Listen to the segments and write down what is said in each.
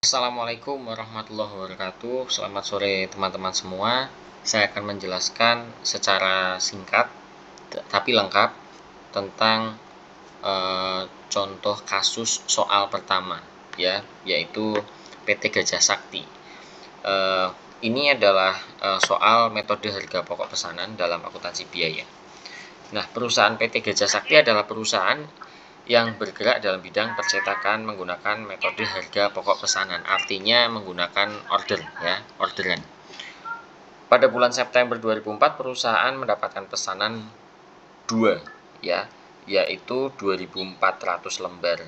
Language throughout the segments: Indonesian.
Assalamualaikum warahmatullahi wabarakatuh. Selamat sore teman-teman semua. Saya akan menjelaskan secara singkat tapi lengkap tentang contoh kasus soal pertama ya, yaitu PT Gajah Sakti. Ini adalah soal metode harga pokok pesanan dalam akuntansi biaya. Nah, perusahaan PT Gajah Sakti adalah perusahaan yang bergerak dalam bidang percetakan menggunakan metode harga pokok pesanan, artinya menggunakan order ya, orderan. Pada bulan September 2004 perusahaan mendapatkan pesanan 2 ya, yaitu 2.400 lembar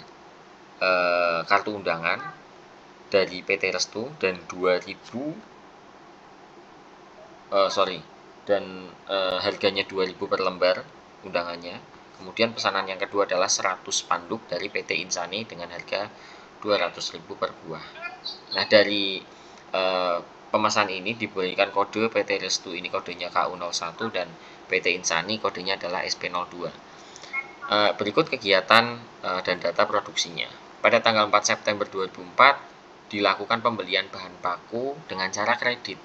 kartu undangan dari PT Restu dan 2.000 harganya 2.000 per lembar undangannya. Kemudian pesanan yang kedua adalah 100 spanduk dari PT Insani dengan harga 200.000 per buah. Nah, dari pemesan ini diberikan kode PT Restu ini kodenya KU01 dan PT Insani kodenya adalah SP02. Berikut kegiatan dan data produksinya. Pada tanggal 4 September 2004 dilakukan pembelian bahan baku dengan cara kredit.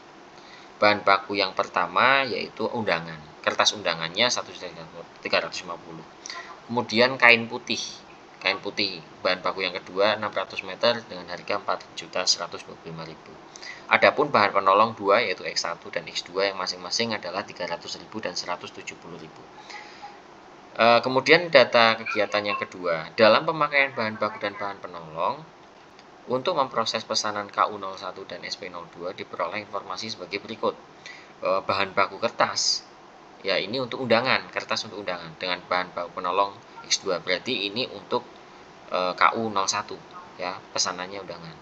Bahan baku yang pertama yaitu undangan. Kertas undangannya 1.350. Kemudian kain putih. Kain putih bahan baku yang kedua 600 meter dengan harga 4.125.000. Adapun bahan penolong 2 yaitu X1 dan X2 yang masing-masing adalah 300.000 dan 170.000. Kemudian data kegiatan yang kedua, dalam pemakaian bahan baku dan bahan penolong untuk memproses pesanan KU01 dan SP02 diperoleh informasi sebagai berikut. Bahan baku kertas ya ini untuk undangan, kertas untuk undangan dengan bahan baku penolong X2, berarti ini untuk KU01 ya, pesanannya undangan.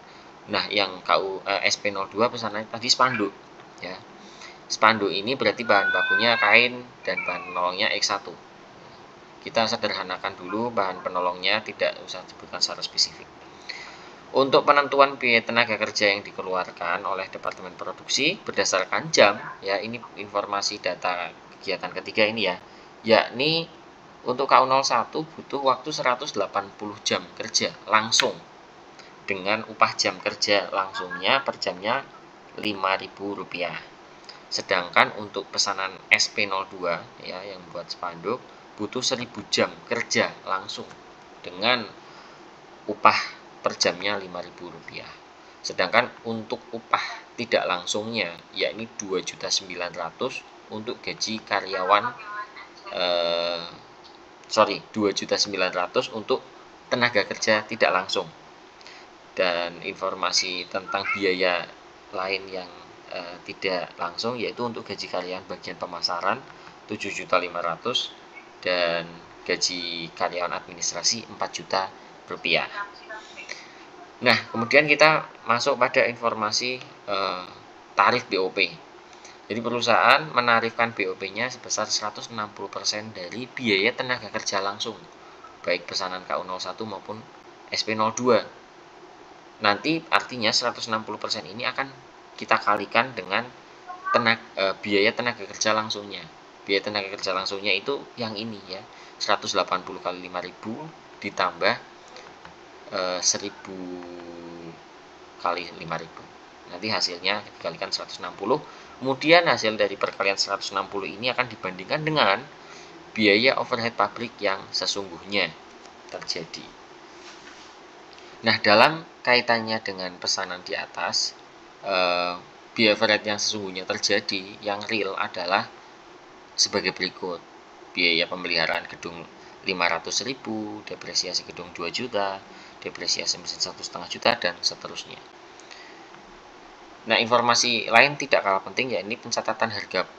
Nah, yang SP02 pesanannya tadi spanduk ya. Spanduk ini berarti bahan bakunya kain dan bahan penolongnya X1. Kita sederhanakan dulu bahan penolongnya, tidak usah disebutkan secara spesifik. Untuk penentuan biaya tenaga kerja yang dikeluarkan oleh Departemen Produksi berdasarkan jam, ya ini informasi data kegiatan ketiga ini ya, yakni untuk KU01 butuh waktu 180 jam kerja langsung dengan upah jam kerja langsungnya per jamnya Rp5.000. Sedangkan untuk pesanan SP02 ya yang buat spanduk butuh 1.000 jam kerja langsung dengan upah per jamnya Rp5.000. Sedangkan untuk upah tidak langsungnya yakni 2.900.000 untuk gaji karyawan 2.900.000 untuk tenaga kerja tidak langsung. Dan informasi tentang biaya lain yang tidak langsung yaitu untuk gaji karyawan bagian pemasaran 7.500.000 dan gaji karyawan administrasi 4 juta rupiah. Nah, kemudian kita masuk pada informasi tarif BOP. Jadi perusahaan menarifkan BOP-nya sebesar 160% dari biaya tenaga kerja langsung, baik pesanan KU01 maupun SP02. Nanti artinya 160% ini akan kita kalikan dengan biaya tenaga kerja langsungnya. Biaya tenaga kerja langsungnya itu yang ini ya, 180 kali 5.000 ditambah 1.000 kali 5.000. Nanti hasilnya dikalikan 160. Kemudian hasil dari perkalian 160 ini akan dibandingkan dengan biaya overhead pabrik yang sesungguhnya terjadi. Nah, dalam kaitannya dengan pesanan di atas, biaya overhead yang sesungguhnya terjadi yang real adalah sebagai berikut. Biaya pemeliharaan gedung 500.000, depresiasi gedung 2 juta, depresiasi mesin 1,5 juta, dan seterusnya. Nah, informasi lain tidak kalah penting yakni pencatatan harga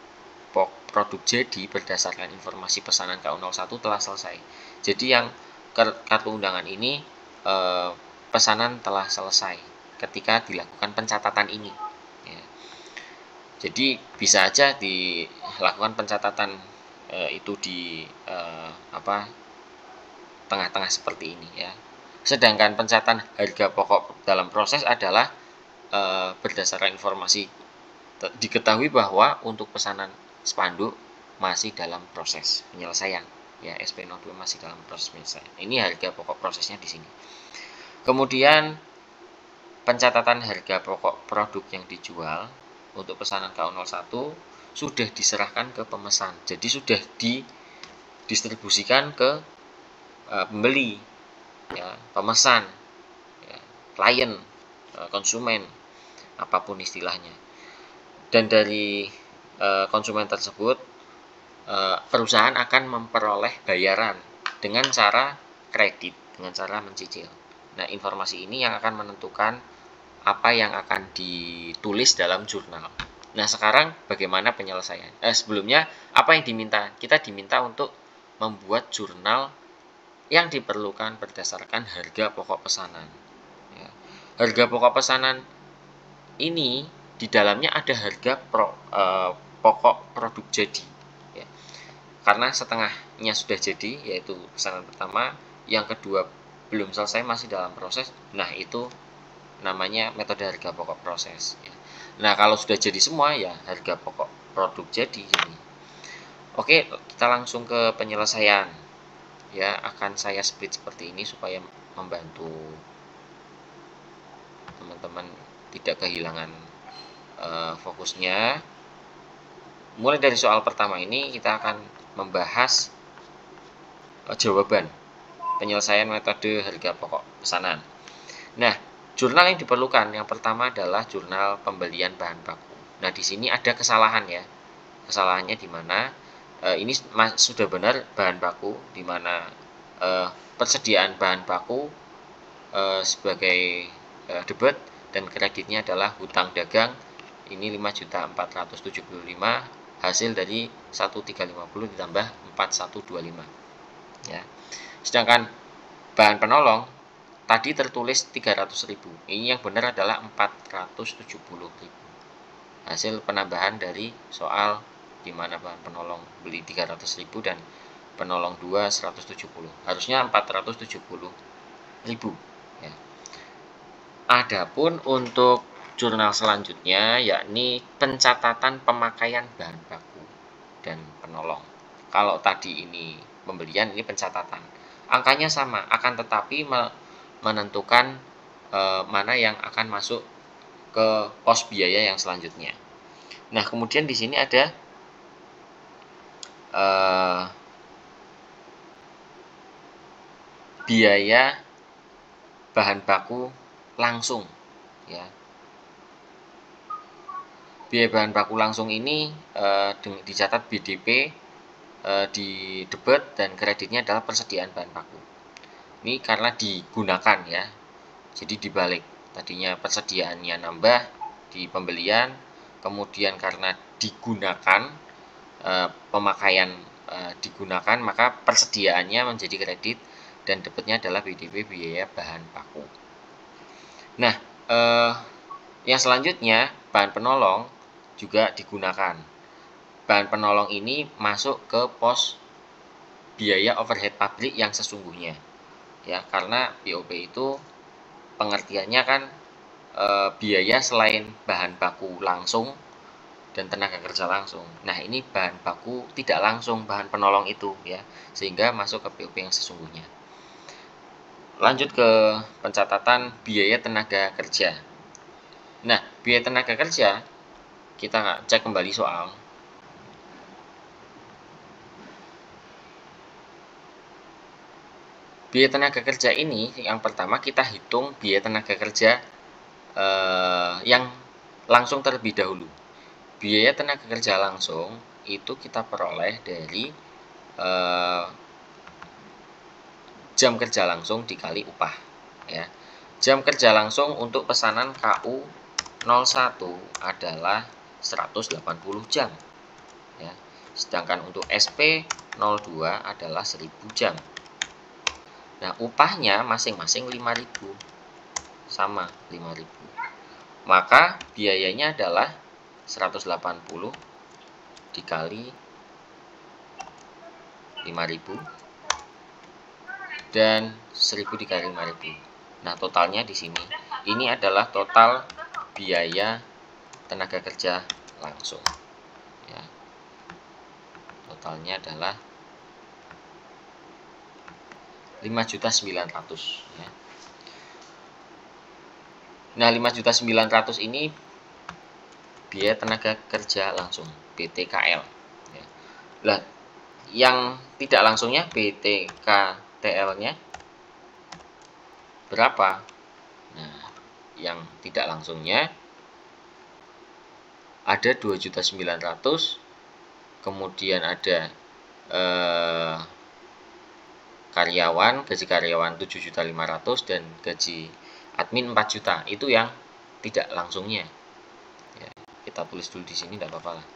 produk jadi berdasarkan informasi pesanan KU01 telah selesai. Jadi yang kartu undangan ini pesanan telah selesai ketika dilakukan pencatatan ini ya. Jadi bisa aja dilakukan pencatatan itu di tengah-tengah seperti ini ya. Sedangkan pencatatan harga pokok dalam proses adalah berdasarkan informasi diketahui bahwa untuk pesanan spanduk masih dalam proses penyelesaian ya, SP02 masih dalam proses penyelesaian. Ini harga pokok prosesnya di sini. Kemudian pencatatan harga pokok produk yang dijual untuk pesanan KU01 sudah diserahkan ke pemesan. Jadi sudah didistribusikan ke pembeli, ya, pemesan, ya, klien, konsumen, apapun istilahnya. Dan dari konsumen tersebut, perusahaan akan memperoleh bayaran dengan cara kredit, dengan cara mencicil. Nah, informasi ini yang akan menentukan apa yang akan ditulis dalam jurnal. Nah, sekarang bagaimana penyelesaian? Sebelumnya, apa yang diminta? Kita diminta untuk membuat jurnal yang diperlukan berdasarkan harga pokok pesanan. Ya. Harga pokok pesanan ini di dalamnya ada harga pokok produk jadi. Ya. Karena setengahnya sudah jadi, yaitu pesanan pertama, yang kedua belum selesai, masih dalam proses. Nah, itu namanya metode harga pokok proses. Ya. Nah, kalau sudah jadi semua, ya harga pokok produk jadi. Oke, kita langsung ke penyelesaian. Ya, akan saya split seperti ini supaya membantu teman-teman tidak kehilangan fokusnya. Mulai dari soal pertama ini kita akan membahas jawaban penyelesaian metode harga pokok pesanan. Nah, jurnal yang diperlukan yang pertama adalah jurnal pembelian bahan baku. Nah, di sini ada kesalahan ya. Kesalahannya di mana ini sudah benar bahan baku, di mana persediaan bahan baku sebagai debit dan kreditnya adalah hutang dagang. Ini 5.475 hasil dari 1.350 ditambah 4.125, ya. Sedangkan bahan penolong tadi tertulis 300.000. Ini yang benar adalah 470.000. Hasil penambahan dari soal di mana bahan penolong beli 300.000 dan penolong 2 170. Harusnya 470.000, ya. Adapun untuk jurnal selanjutnya yakni pencatatan pemakaian bahan baku dan penolong. Kalau tadi ini pembelian, ini pencatatan. Angkanya sama, akan tetapi menentukan mana yang akan masuk ke pos biaya yang selanjutnya. Nah, kemudian di sini ada biaya bahan baku langsung, ya. Biaya bahan baku langsung ini dicatat BDP, di debit dan kreditnya adalah persediaan bahan baku. Ini karena digunakan, ya. Jadi dibalik. Tadinya persediaannya nambah di pembelian, kemudian karena digunakan, pemakaian digunakan, maka persediaannya menjadi kredit dan debitnya adalah BDP, biaya bahan baku. Nah, yang selanjutnya bahan penolong juga digunakan. Bahan penolong ini masuk ke pos biaya overhead pabrik yang sesungguhnya, ya, karena BOP itu pengertiannya kan biaya selain bahan baku langsung dan tenaga kerja langsung. Nah, ini bahan baku tidak langsung, bahan penolong itu, ya, sehingga masuk ke BOP yang sesungguhnya. Lanjut ke pencatatan biaya tenaga kerja. Nah, biaya tenaga kerja kita cek kembali soal. Biaya tenaga kerja ini yang pertama kita hitung biaya tenaga kerja yang langsung terlebih dahulu. Biaya tenaga kerja langsung itu kita peroleh dari jam kerja langsung dikali upah, ya. Jam kerja langsung untuk pesanan KU01 adalah 180 jam, ya. Sedangkan untuk SP02 adalah 1000 jam. Nah, upahnya masing-masing 5.000. Sama 5.000. Maka biayanya adalah 180 dikali 5.000 dan 1.000 dikali 5.000. Nah, totalnya di sini. Ini adalah total biaya tenaga kerja langsung, ya. Totalnya adalah 5.900.000, ya. Nah, 5.900.000 ini biaya tenaga kerja langsung, BTKL. Ya. Lah, yang tidak langsungnya BTKTL-nya berapa? Nah, yang tidak langsungnya ada 2.900.000, kemudian ada gaji karyawan 7.500.000 dan gaji admin 4 juta. Itu yang tidak langsungnya. Ya, kita tulis dulu di sini, tidak apa-apa lah.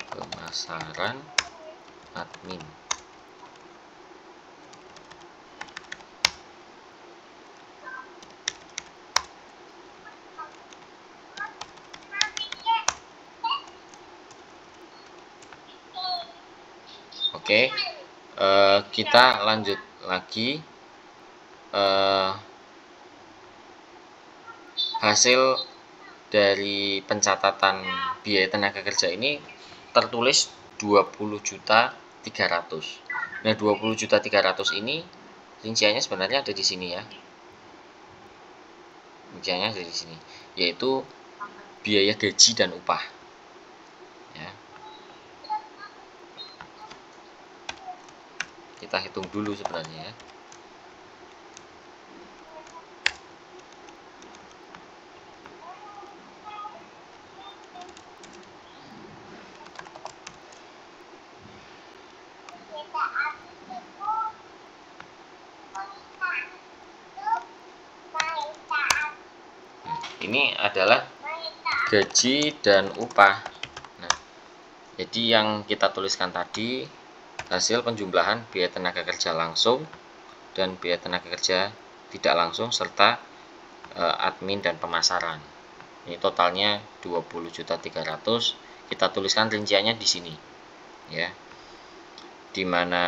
Pemasaran admin. Oke, kita lanjut lagi. Hasil dari pencatatan biaya tenaga kerja ini tertulis 20.300.000. Nah, 20.300.000 ini rinciannya sebenarnya ada di sini ya. Rinciannya ada di sini, yaitu biaya gaji dan upah. Ya. Kita hitung dulu sebenarnya ya. Ini adalah gaji dan upah. Nah, jadi yang kita tuliskan tadi hasil penjumlahan biaya tenaga kerja langsung dan biaya tenaga kerja tidak langsung serta admin dan pemasaran. Ini totalnya 20.300.000. Kita tuliskan rinciannya di sini ya. Dimana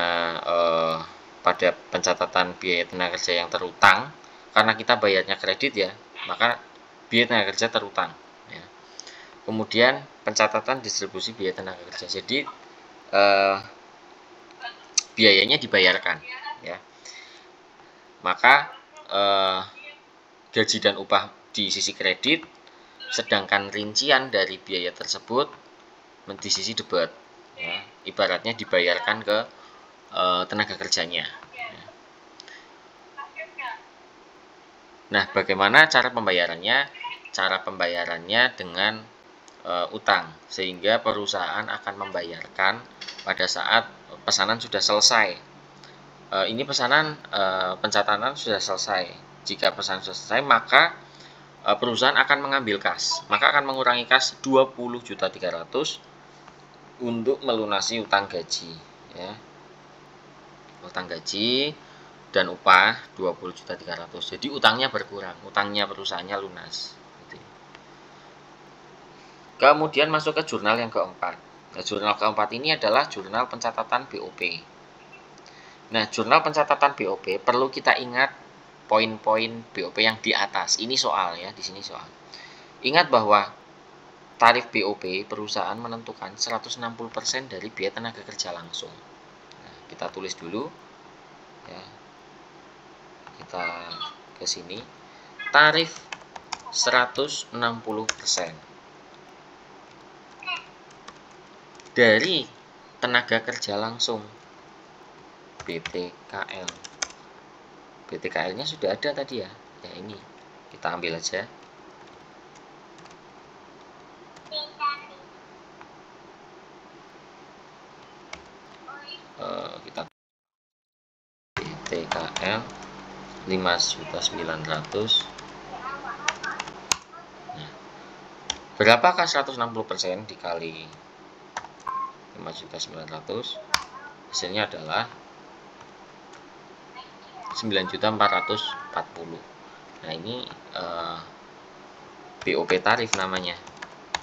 pada pencatatan biaya tenaga kerja yang terutang, karena kita bayarnya kredit ya, maka biaya tenaga kerja terutang ya. Kemudian pencatatan distribusi biaya tenaga kerja, jadi biayanya dibayarkan ya, maka gaji dan upah di sisi kredit, sedangkan rincian dari biaya tersebut di sisi debit ya, ibaratnya dibayarkan ke tenaga kerjanya. Nah, bagaimana cara pembayarannya? Cara pembayarannya dengan utang, sehingga perusahaan akan membayarkan pada saat pesanan sudah selesai. Ini pesanan pencatatan sudah selesai. Jika pesanan sudah selesai, maka perusahaan akan mengambil kas, maka akan mengurangi kas 20.300.000 untuk melunasi utang gaji ya. Utang gaji dan upah 20.300.000. Jadi utangnya berkurang, utangnya perusahaannya lunas. Kemudian masuk ke jurnal yang keempat. Nah, jurnal keempat ini adalah jurnal pencatatan BOP. Nah, jurnal pencatatan BOP perlu kita ingat poin-poin BOP yang di atas. Ini soal ya, di sini soal. Ingat bahwa tarif BOP perusahaan menentukan 160% dari biaya tenaga kerja langsung. Nah, kita tulis dulu ya. Kita ke sini. Tarif 160% dari tenaga kerja langsung, BTKL. BTKL-nya sudah ada tadi ya. Ya, ini kita ambil aja. Kita BTKL 5.900.000. Nah, berapakah 160% dikali 5.900.000? Hasilnya adalah 9.440.000. Nah, ini BOP tarif namanya.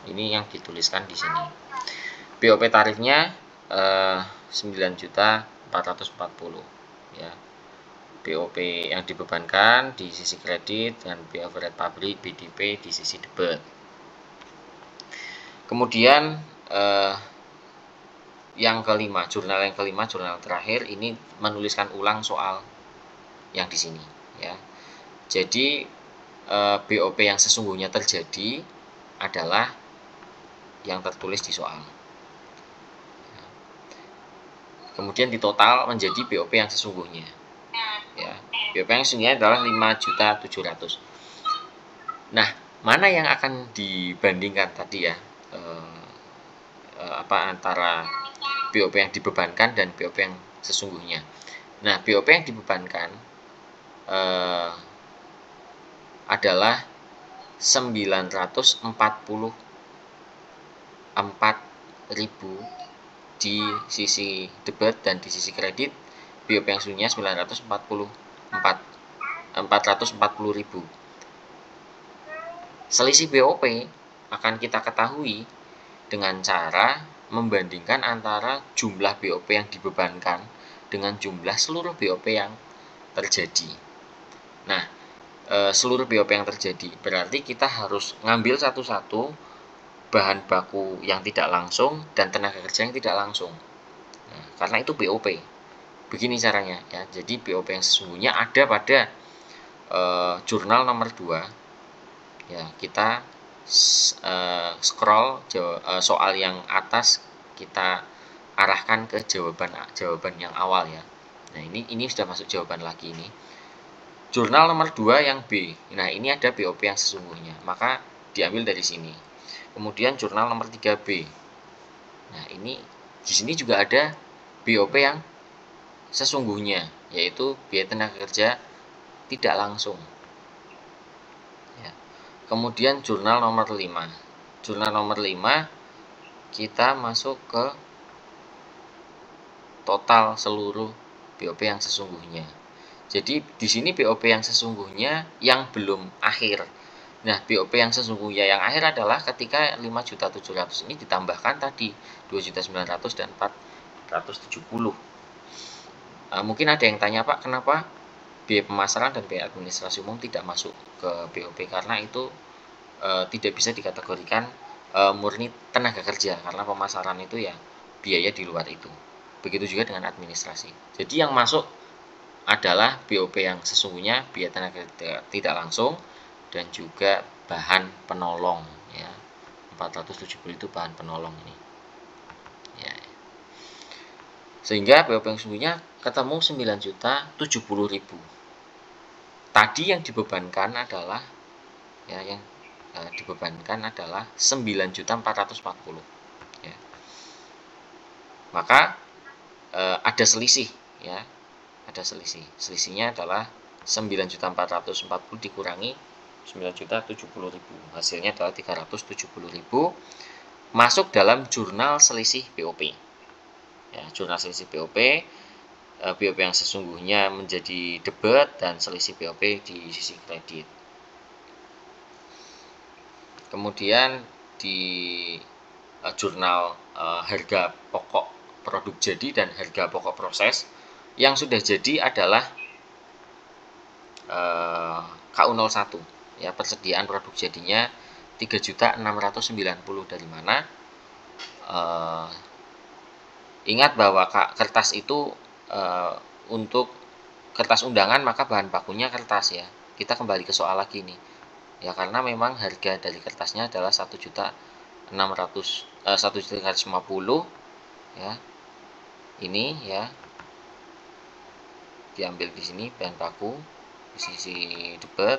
Ini yang dituliskan di sini. BOP tarifnya 9.440.000 ya. BOP yang dibebankan di sisi kredit dan biaya overhead pabrik BDP di sisi debit. Kemudian yang kelima, jurnal terakhir ini menuliskan ulang soal yang di sini ya. Jadi BOP yang sesungguhnya terjadi adalah yang tertulis di soal. Kemudian ditotal menjadi BOP yang sesungguhnya. Ya, BOP yang sesungguhnya adalah 5.700.000. Nah, mana yang akan dibandingkan tadi ya? Antara BOP yang dibebankan dan BOP yang sesungguhnya. Nah, BOP yang dibebankan adalah 944.000 di sisi debit dan di sisi kredit. BOP yang sesungguhnya 440.000. Selisih BOP akan kita ketahui dengan cara membandingkan antara jumlah BOP yang dibebankan dengan jumlah seluruh BOP yang terjadi. Nah, seluruh BOP yang terjadi berarti kita harus ngambil satu-satu bahan baku yang tidak langsung dan tenaga kerja yang tidak langsung. Nah, karena itu BOP. Begini caranya ya. Jadi BOP yang sesungguhnya ada pada jurnal nomor 2. Ya, kita scroll soal yang atas, kita arahkan ke jawaban yang awal ya. Nah, ini sudah masuk jawaban lagi ini. Jurnal nomor 2 yang B. Nah, ini ada BOP yang sesungguhnya, maka diambil dari sini. Kemudian jurnal nomor 3B. Nah, ini di sini juga ada BOP yang sesungguhnya, yaitu biaya tenaga kerja tidak langsung. Ya. Kemudian jurnal nomor 5. Jurnal nomor 5 kita masuk ke total seluruh BOP yang sesungguhnya. Jadi di sini BOP yang sesungguhnya yang belum akhir. Nah, BOP yang sesungguhnya yang akhir adalah ketika 5.700.000 ini ditambahkan tadi 2.900.000 dan 470. Mungkin ada yang tanya, Pak, kenapa biaya pemasaran dan biaya administrasi umum tidak masuk ke BOP? Karena itu tidak bisa dikategorikan murni tenaga kerja, karena pemasaran itu ya biaya di luar itu. Begitu juga dengan administrasi. Jadi yang masuk adalah BOP yang sesungguhnya, biaya tenaga tidak langsung, dan juga bahan penolong ya. 470 itu bahan penolong ini. Ya. Sehingga BOP yang sesungguhnya ketemu 9.070.000. Tadi yang dibebankan adalah ya, yang dibebankan adalah 9.440.000 ya. Maka ada selisih ya. Ada selisih. Selisihnya adalah 9.440.000 dikurangi 9.070.000. Hasilnya adalah 370.000. Masuk dalam jurnal selisih BOP. Ya, jurnal selisih BOP. BOP yang sesungguhnya menjadi debit dan selisih BOP di sisi kredit. Kemudian di jurnal harga pokok produk jadi dan harga pokok proses, yang sudah jadi adalah KU01 ya, persediaan produk jadinya 3.690. Dari mana? Ingat bahwa kertas itu untuk kertas undangan maka bahan bakunya kertas ya. Kita kembali ke soal lagi nih. Ya, karena memang harga dari kertasnya adalah 1.350 ya. Ini ya. Diambil di sini bahan baku di sisi debit,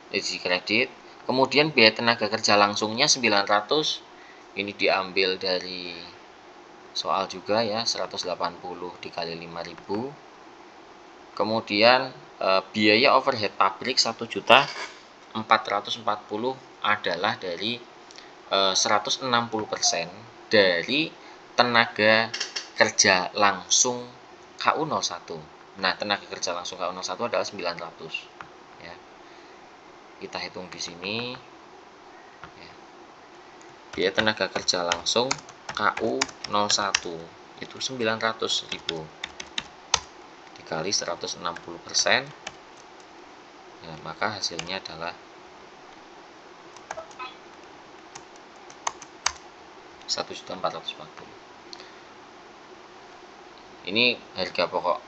di sisi kredit. Kemudian biaya tenaga kerja langsungnya 900. Ini diambil dari soal juga ya, 180 dikali 5.000. Kemudian biaya overhead pabrik 1.440 adalah dari 160% dari tenaga kerja langsung KU01. Nah, tenaga kerja langsung KU01 adalah 900 ya. Kita hitung di sini ya. Biaya tenaga kerja langsung KU01 itu 900.000 dikali 160%, ya, maka hasilnya adalah 1.440.000. Ini harga pokok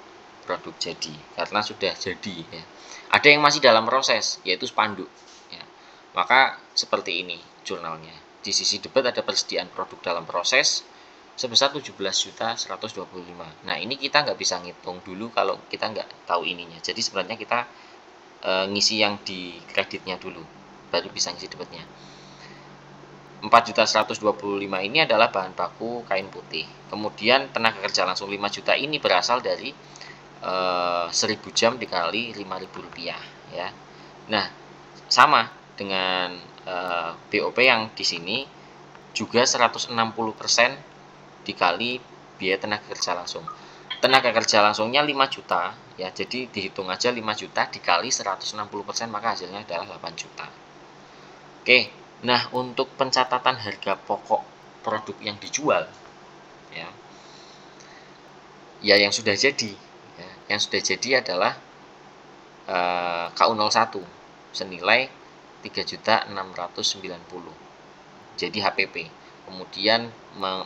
produk jadi karena sudah jadi, ya. Ada yang masih dalam proses, yaitu spanduk, ya. Maka seperti ini jurnalnya. Di sisi debat ada persediaan produk dalam proses sebesar 17.125.000. Nah, ini kita nggak bisa ngitung dulu kalau kita nggak tahu ininya. Jadi sebenarnya kita ngisi yang di kreditnya dulu, baru bisa ngisi debatnya. 4.125.000 ini adalah bahan baku kain putih. Kemudian tenaga kerja langsung 5 juta ini berasal dari 1.000 jam dikali Rp5.000, ya. Nah, sama dengan BOP yang di sini juga 160% dikali biaya tenaga kerja langsung. Tenaga kerja langsungnya 5 juta, ya. Jadi dihitung aja 5 juta dikali 160%, maka hasilnya adalah 8 juta. Oke. Nah, untuk pencatatan harga pokok produk yang dijual, ya yang sudah jadi, ya. Yang sudah jadi adalah KU01 senilai 3.690.000, jadi HPP. Kemudian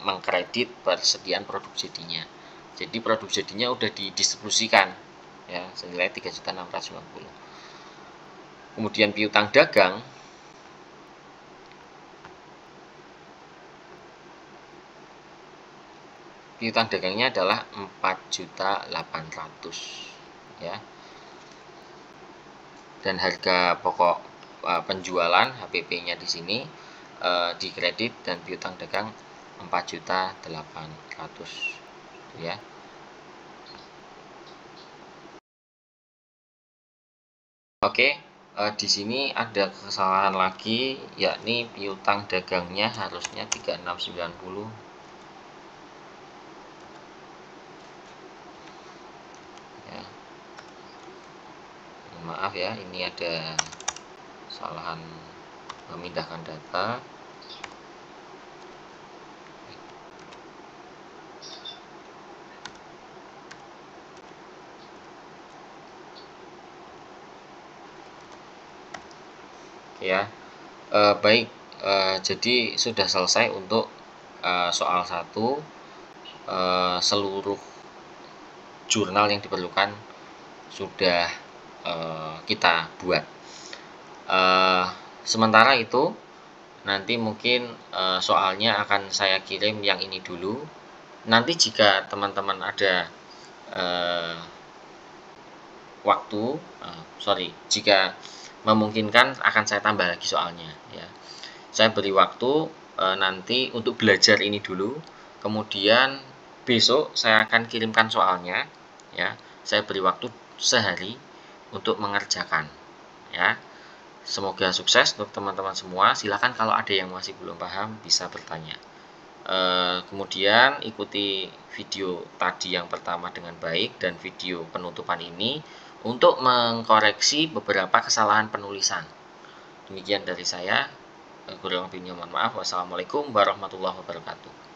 mengkredit persediaan produk jadinya. Jadi produk jadinya udah didistribusikan, ya, senilai 3.690.000. Kemudian piutang dagang piutang dagangnya adalah 4.800.000, ya. Dan harga pokok penjualan HPP-nya di sini dikredit dan piutang dagang 4.800.000, ya. Oke, di sini ada kesalahan lagi, yakni piutang dagangnya harusnya 3.690. Maaf ya, ini ada kesalahan memindahkan data. Ya, baik, jadi sudah selesai untuk soal 1. Seluruh jurnal yang diperlukan sudah kita buat. Sementara itu nanti mungkin soalnya akan saya kirim yang ini dulu. Nanti jika teman-teman ada waktu, jika memungkinkan akan saya tambah lagi soalnya, ya. Saya beri waktu nanti untuk belajar ini dulu, kemudian besok saya akan kirimkan soalnya, ya. Saya beri waktu sehari untuk mengerjakan, ya. Semoga sukses untuk teman-teman semua. Silakan kalau ada yang masih belum paham bisa bertanya. Kemudian ikuti video tadi yang pertama dengan baik dan video penutupan ini untuk mengkoreksi beberapa kesalahan penulisan. Demikian dari saya. Kurang lebihnya mohon maaf. Wassalamualaikum warahmatullahi wabarakatuh.